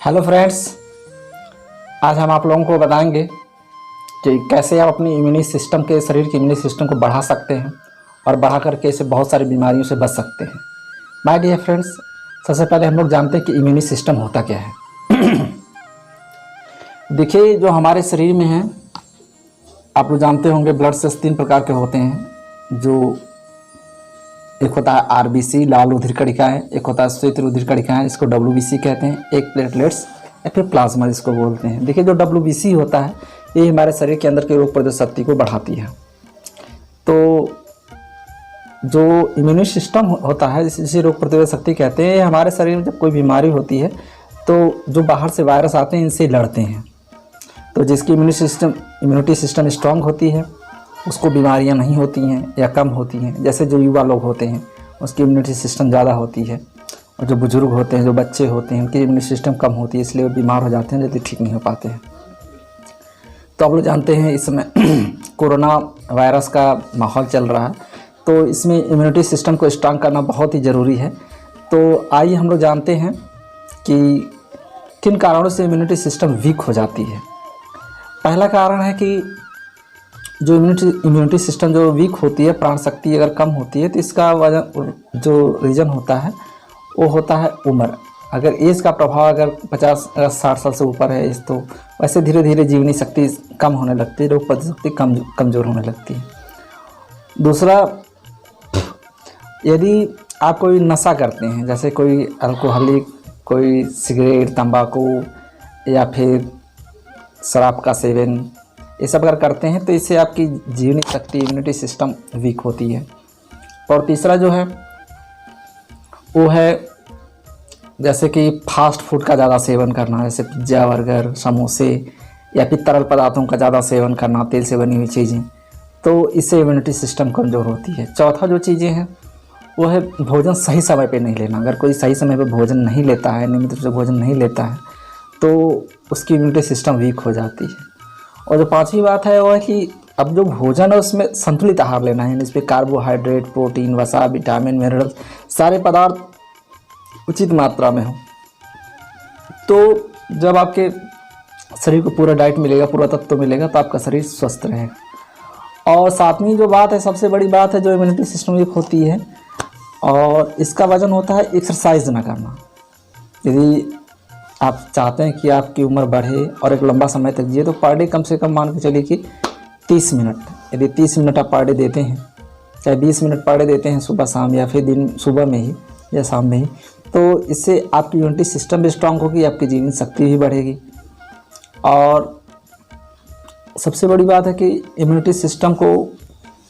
Hello friends, आज हम आप लोगों को बताएंगे कि कैसे आप अपनी शरीर के इम्यूनी सिस्टम को बढ़ा सकते हैं और बढ़ा करके इसे बहुत सारी बीमारियों से बच सकते हैं। माय डियर फ्रेंड्स, सबसे पहले हम लोग जानते हैं कि इम्यूनी सिस्टम होता क्या है। देखिए, जो हमारे शरीर में है, आप लोग जानते होंगे ब्लड सेल्स 3 प्रकार के होते हैं। जो एक होता है आरबीसी, लाल रुधिर कणिकाएं, एक होता है श्वेत रुधिर कणिकाएं, इसको डब्ल्यूबीसी कहते हैं, एक प्लेटलेट्स या फिर प्लाज्मा जिसको बोलते हैं। देखिए, जो डब्ल्यूबीसी होता है ये हमारे शरीर के अंदर की रोग प्रतिरोधक शक्ति को बढ़ाती है। तो जो इम्यूनी सिस्टम होता है, जिसे रोग प्रतिरोधक शक्ति कहते हैं, हमारे शरीर में जब कोई बीमारी होती है तो जो बाहर से वायरस आते हैं इनसे लड़ते हैं। तो जिसकी इम्यूनिटी सिस्टम स्ट्रांग होती है उसको बीमारियां नहीं होती हैं या कम होती हैं। जैसे जो युवा लोग होते हैं उसकी इम्यूनिटी सिस्टम ज़्यादा होती है, और जो बुजुर्ग होते हैं, जो बच्चे होते हैं, उनकी इम्यूनिटी सिस्टम कम होती है, इसलिए वो बीमार हो जाते हैं, जल्दी ठीक नहीं हो पाते हैं। तो आप लोग जानते हैं इस समय कोरोना वायरस का माहौल चल रहा है, तो इसमें इम्यूनिटी सिस्टम को स्ट्रांग करना बहुत ही ज़रूरी है। तो आइए हम लोग जानते हैं कि किन कारणों से इम्यूनिटी सिस्टम वीक हो जाती है। पहला कारण है कि जो इम्यूनिटी सिस्टम जो वीक होती है, प्राण शक्ति अगर कम होती है, तो इसका वजह जो रीज़न होता है वो होता है उम्र। अगर एज का प्रभाव अगर 50-60 साल से ऊपर है तो वैसे धीरे धीरे जीवनी शक्ति कम होने लगती है, रोग प्रतिरोधक शक्ति कमज़ोर होने लगती है। दूसरा, यदि आप कोई नशा करते हैं, जैसे कोई अल्कोहलिक, कोई सिगरेट, तंबाकू या फिर शराब का सेवन, ये सब अगर करते हैं तो इससे आपकी जीवनी शक्ति, इम्यूनिटी सिस्टम वीक होती है। और तीसरा जो है वो है जैसे कि फास्ट फूड का ज़्यादा सेवन करना, जैसे पिज्ज़ा, बर्गर, समोसे या फिर तरल पदार्थों का ज़्यादा सेवन करना, तेल से बनी हुई चीज़ें, तो इससे इम्यूनिटी सिस्टम कमज़ोर होती है। चौथा जो चीज़ें हैं वो है भोजन सही समय पे नहीं लेना। अगर कोई सही समय पे भोजन नहीं लेता है, नियमित रूप से भोजन नहीं लेता है, तो उसकी इम्यूनिटी सिस्टम वीक हो जाती है। और जो पांचवी बात है वो है कि अब जो भोजन है उसमें संतुलित आहार लेना है। इसमें कार्बोहाइड्रेट, प्रोटीन, वसा, विटामिन, मिनरल सारे पदार्थ उचित मात्रा में हो। तो जब आपके शरीर को पूरा डाइट मिलेगा, पूरा तत्व मिलेगा, तो आपका शरीर स्वस्थ रहेगा। और सातवीं जो बात है, सबसे बड़ी बात है जो इम्यूनिटी सिस्टम वीक होती है, और इसका वजन होता है एक्सरसाइज ना करना। यदि आप चाहते हैं कि आपकी उम्र बढ़े और एक लंबा समय तक जिए, तो पर डे कम से कम मान के चलिए कि 30 मिनट, यदि 30 मिनट आप पर डे देते हैं, चाहे 20 मिनट पर डे देते हैं सुबह शाम, या फिर दिन सुबह में ही या शाम में ही, तो इससे आपकी इम्यूनिटी सिस्टम भी स्ट्रांग होगी, आपकी जीवन शक्ति भी बढ़ेगी। और सबसे बड़ी बात है कि इम्यूनिटी सिस्टम को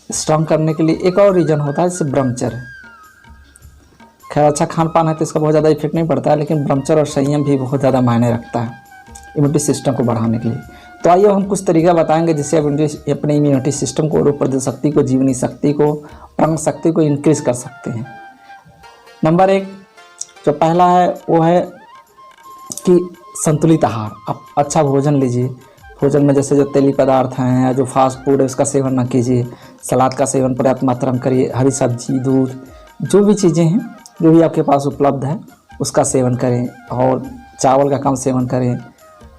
स्ट्रांग करने के लिए एक और रीज़न होता है, जैसे ब्रह्मचर्य। खैर, अच्छा खान पान है तो इसका बहुत ज़्यादा इफेक्ट नहीं पड़ता है, लेकिन ब्रह्मचर्य और संयम भी बहुत ज़्यादा मायने रखता है इम्यूनिटी सिस्टम को बढ़ाने के लिए। तो आइए हम कुछ तरीका बताएंगे जिससे आप अपने इम्यूनिटी सिस्टम को, रोग प्रतिरोधक शक्ति को, जीवनी शक्ति को, प्राण शक्ति को इंक्रीज कर सकते हैं। नंबर 1 जो पहला है वो है कि संतुलित आहार। आप अच्छा भोजन लीजिए। भोजन में जैसे जो तेली पदार्थ हैं या जो फास्ट फूड है उसका सेवन न कीजिए। सलाद का सेवन पर्याप्त मात्रा में करिए। हरी सब्जी, दूध, जो भी चीज़ें हैं, जो भी आपके पास उपलब्ध है उसका सेवन करें। और चावल का कम सेवन करें,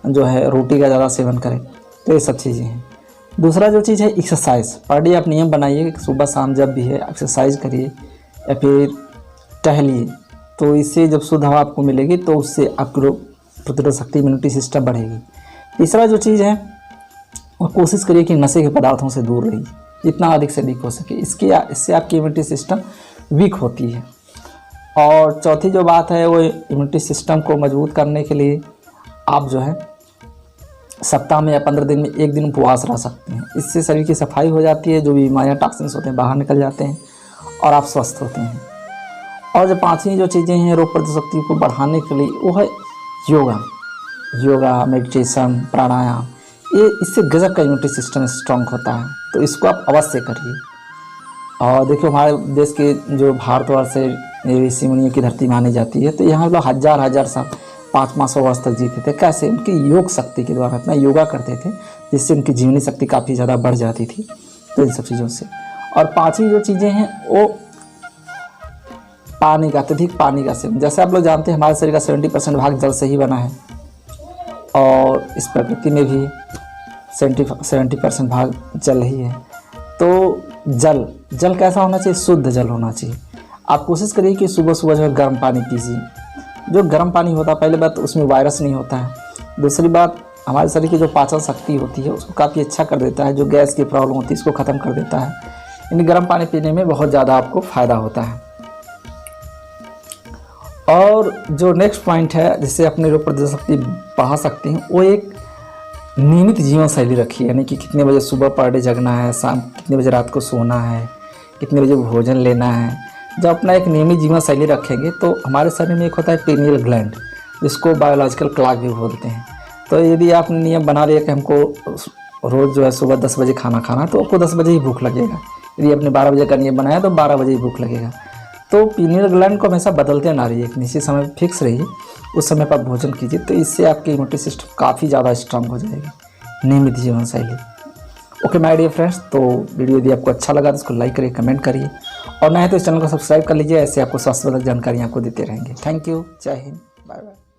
जो है रोटी का ज़्यादा सेवन करें। तो ये सब चीज़ें हैं। दूसरा जो चीज़ है एक्सरसाइज। पर डे आप नियम बनाइए कि सुबह शाम जब भी है एक्सरसाइज करिए या फिर टहलिए। तो इससे जब शुद्ध हवा आपको मिलेगी तो उससे आपकी रोग प्रतिरोधक शक्ति, इम्यूनिटी सिस्टम बढ़ेगी। तीसरा जो चीज़ है वो कोशिश करिए कि नशे के पदार्थों से दूर रहिए, जितना अधिक से अधिक हो सके। इससे आपकी इम्यूनिटी सिस्टम वीक होती है। और चौथी जो बात है वो इम्यूनिटी सिस्टम को मजबूत करने के लिए आप जो है सप्ताह में या 15 दिन में एक दिन उपवास रह सकते हैं। इससे शरीर की सफाई हो जाती है, जो भी बीमारियाँ, टॉक्सिन्स होते हैं बाहर निकल जाते हैं और आप स्वस्थ होते हैं। और जो पांचवी जो चीज़ें हैं रोग प्रतिरोधक शक्ति को बढ़ाने के लिए वो है योगा, मेडिटेशन, प्राणायाम। ये इससे गजब का इम्यूनिटी सिस्टम स्ट्रांग होता है, तो इसको आप अवश्य करिए। और देखिए, हमारे देश के जो भारतवर्ष से ऋषि मुनियों की धरती मानी जाती है, तो यहाँ लोग हजार साल, 500 वर्ष तक जीते थे। कैसे? उनकी योग शक्ति के द्वारा इतना योगा करते थे जिससे उनकी जीवनी शक्ति काफ़ी ज़्यादा बढ़ जाती थी। तो इन सब चीज़ों से। और पांचवी जो चीज़ें हैं वो अत्यधिक पानी का सेवन। जैसे आप लोग जानते हैं हमारे शरीर का 70% भाग जल से ही बना है। और इस प्रकृति में भी 70% भाग जल ही है। तो जल कैसा होना चाहिए? शुद्ध जल होना चाहिए। आप कोशिश करिए कि सुबह सुबह जो है गर्म पानी पीजिए। जो गर्म पानी होता है, पहली बात तो उसमें वायरस नहीं होता है, दूसरी बात हमारे शरीर की जो पाचन शक्ति होती है उसको काफ़ी अच्छा कर देता है, जो गैस की प्रॉब्लम होती है इसको ख़त्म कर देता है। यानी गर्म पानी पीने में बहुत ज़्यादा आपको फ़ायदा होता है। और जो नेक्स्ट पॉइंट है जिससे अपने रोग प्रतिरोधक शक्ति बढ़ा सकते हैं, वो एक नियमित जीवन शैली रखिए। यानी कि कितने बजे सुबह पर डे जगना है, शाम कितने बजे रात को सोना है, कितने बजे भोजन लेना है। जब अपना एक नियमित जीवन शैली रखेंगे तो हमारे शरीर में एक होता है पीनियल ग्लैंड, जिसको बायोलॉजिकल क्लॉक भी बोलते हैं। तो यदि आपने नियम बना लिया कि हमको रोज़ जो है सुबह 10 बजे खाना खाना, तो आपको 10 बजे ही भूख लगेगा। यदि आपने 12 बजे का नियम बनाया तो 12 बजे ही भूख लगेगा। तो पीनियल ग्लैंड को हमेशा बदलते ना रहिए, एक निश्चित समय फिक्स रहिए, उस समय पर भोजन कीजिए। तो इससे आपकी इम्यूनिटी सिस्टम काफ़ी ज़्यादा स्ट्रांग हो जाएगी। नियमित जीवन शैली। ओके माय डियर फ्रेंड्स, तो वीडियो यदि आपको अच्छा लगा तो इसको लाइक करिए, कमेंट करिए, और नए तो इस चैनल को सब्सक्राइब कर लीजिए। ऐसे आपको स्वास्थ्यवर्धक जानकारी आपको देते रहेंगे। थैंक यू, जय हिंद, बाय बाय।